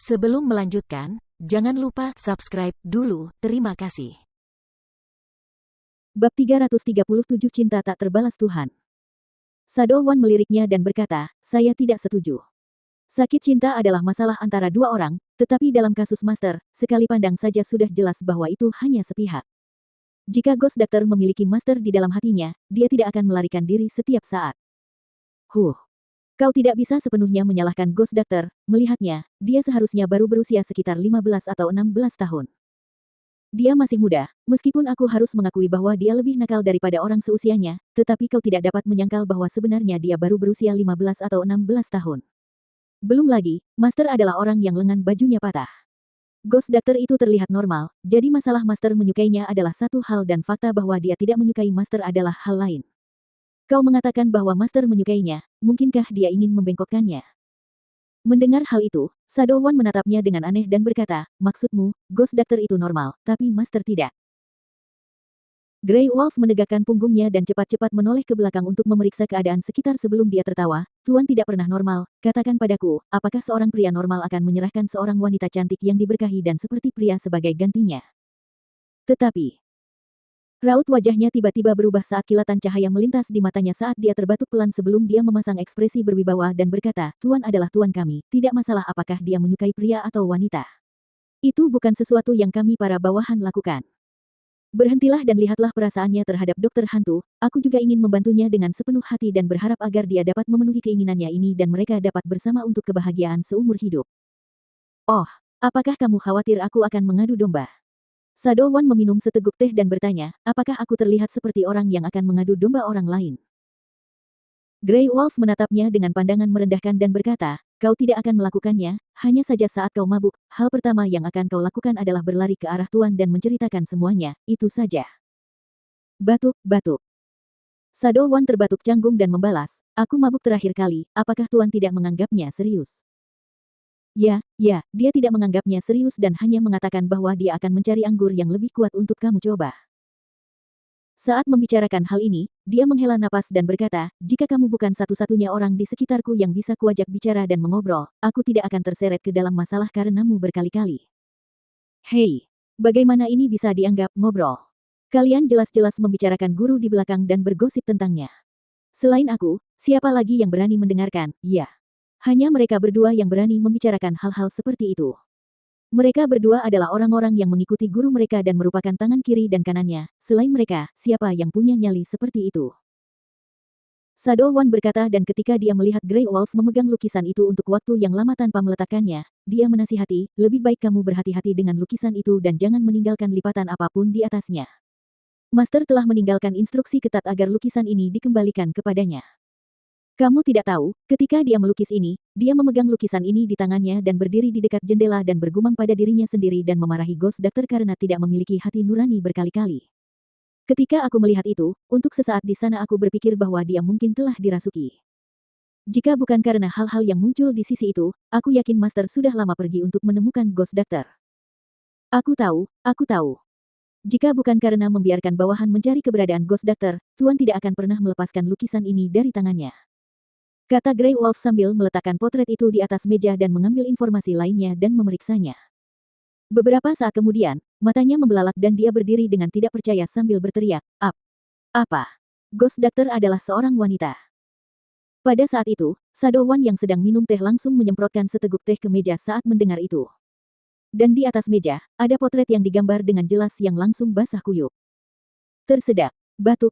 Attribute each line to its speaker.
Speaker 1: Sebelum melanjutkan, jangan lupa subscribe dulu. Terima kasih.
Speaker 2: Bab 337 Cinta Tak Terbalas Tuhan. Sadowan meliriknya dan berkata, saya tidak setuju. Sakit cinta adalah masalah antara dua orang, tetapi dalam kasus Master, sekali pandang saja sudah jelas bahwa itu hanya sepihak. Jika Ghost Doctor memiliki Master di dalam hatinya, dia tidak akan melarikan diri setiap saat. Kau tidak bisa sepenuhnya menyalahkan Ghost Doctor, melihatnya, dia seharusnya baru berusia sekitar 15 atau 16 tahun. Dia masih muda, meskipun aku harus mengakui bahwa dia lebih nakal daripada orang seusianya, tetapi kau tidak dapat menyangkal bahwa sebenarnya dia baru berusia 15 atau 16 tahun. Belum lagi, Master adalah orang yang lengan bajunya patah. Ghost Doctor itu terlihat normal, jadi masalah Master menyukainya adalah satu hal dan fakta bahwa dia tidak menyukai Master adalah hal lain. Kau mengatakan bahwa Master menyukainya, mungkinkah dia ingin membengkokkannya? Mendengar hal itu, Sadowan menatapnya dengan aneh dan berkata, maksudmu, Ghost Doctor itu normal, tapi Master tidak. Grey Wolf menegakkan punggungnya dan cepat-cepat menoleh ke belakang untuk memeriksa keadaan sekitar sebelum dia tertawa. Tuan tidak pernah normal, katakan padaku, apakah seorang pria normal akan menyerahkan seorang wanita cantik yang diberkahi dan seperti pria sebagai gantinya? Tetapi, raut wajahnya tiba-tiba berubah saat kilatan cahaya melintas di matanya saat dia terbatuk pelan sebelum dia memasang ekspresi berwibawa dan berkata, Tuan adalah Tuan kami, tidak masalah apakah dia menyukai pria atau wanita. Itu bukan sesuatu yang kami para bawahan lakukan. Berhentilah dan lihatlah perasaannya terhadap dokter hantu, aku juga ingin membantunya dengan sepenuh hati dan berharap agar dia dapat memenuhi keinginannya ini dan mereka dapat bersama untuk kebahagiaan seumur hidup. Oh, apakah kamu khawatir aku akan mengadu domba? Sadowan meminum seteguk teh dan bertanya, apakah aku terlihat seperti orang yang akan mengadu domba orang lain? Grey Wolf menatapnya dengan pandangan merendahkan dan berkata, kau tidak akan melakukannya, hanya saja saat kau mabuk, hal pertama yang akan kau lakukan adalah berlari ke arah Tuan dan menceritakan semuanya, itu saja. Batuk. Sadowan terbatuk canggung dan membalas, aku mabuk terakhir kali, apakah Tuan tidak menganggapnya serius? Ya, dia tidak menganggapnya serius dan hanya mengatakan bahwa dia akan mencari anggur yang lebih kuat untuk kamu coba. Saat membicarakan hal ini, dia menghela napas dan berkata, jika kamu bukan satu-satunya orang di sekitarku yang bisa kuajak bicara dan mengobrol, aku tidak akan terseret ke dalam masalah karenamu berkali-kali. Hei, bagaimana ini bisa dianggap ngobrol? Kalian jelas-jelas membicarakan guru di belakang dan bergosip tentangnya. Selain aku, siapa lagi yang berani mendengarkan? Ya. Hanya mereka berdua yang berani membicarakan hal-hal seperti itu. Mereka berdua adalah orang-orang yang mengikuti guru mereka dan merupakan tangan kiri dan kanannya. Selain mereka, siapa yang punya nyali seperti itu? Sadowan berkata dan ketika dia melihat Grey Wolf memegang lukisan itu untuk waktu yang lama tanpa meletakkannya, dia menasihati, lebih baik kamu berhati-hati dengan lukisan itu dan jangan meninggalkan lipatan apapun di atasnya. Master telah meninggalkan instruksi ketat agar lukisan ini dikembalikan kepadanya. Kamu tidak tahu, ketika dia melukis ini, dia memegang lukisan ini di tangannya dan berdiri di dekat jendela dan bergumam pada dirinya sendiri dan memarahi Ghost Doctor karena tidak memiliki hati nurani berkali-kali. Ketika aku melihat itu, untuk sesaat di sana aku berpikir bahwa dia mungkin telah dirasuki. Jika bukan karena hal-hal yang muncul di sisi itu, aku yakin Master sudah lama pergi untuk menemukan Ghost Doctor. Aku tahu. Jika bukan karena membiarkan bawahan mencari keberadaan Ghost Doctor, Tuan tidak akan pernah melepaskan lukisan ini dari tangannya. Kata Grey Wolf sambil meletakkan potret itu di atas meja dan mengambil informasi lainnya dan memeriksanya. Beberapa saat kemudian, matanya membelalak dan dia berdiri dengan tidak percaya sambil berteriak, Apa? Ghost Doctor adalah seorang wanita. Pada saat itu, Sadowan yang sedang minum teh langsung menyemprotkan seteguk teh ke meja saat mendengar itu. Dan di atas meja, ada potret yang digambar dengan jelas yang langsung basah kuyup. Tersedak, batuk.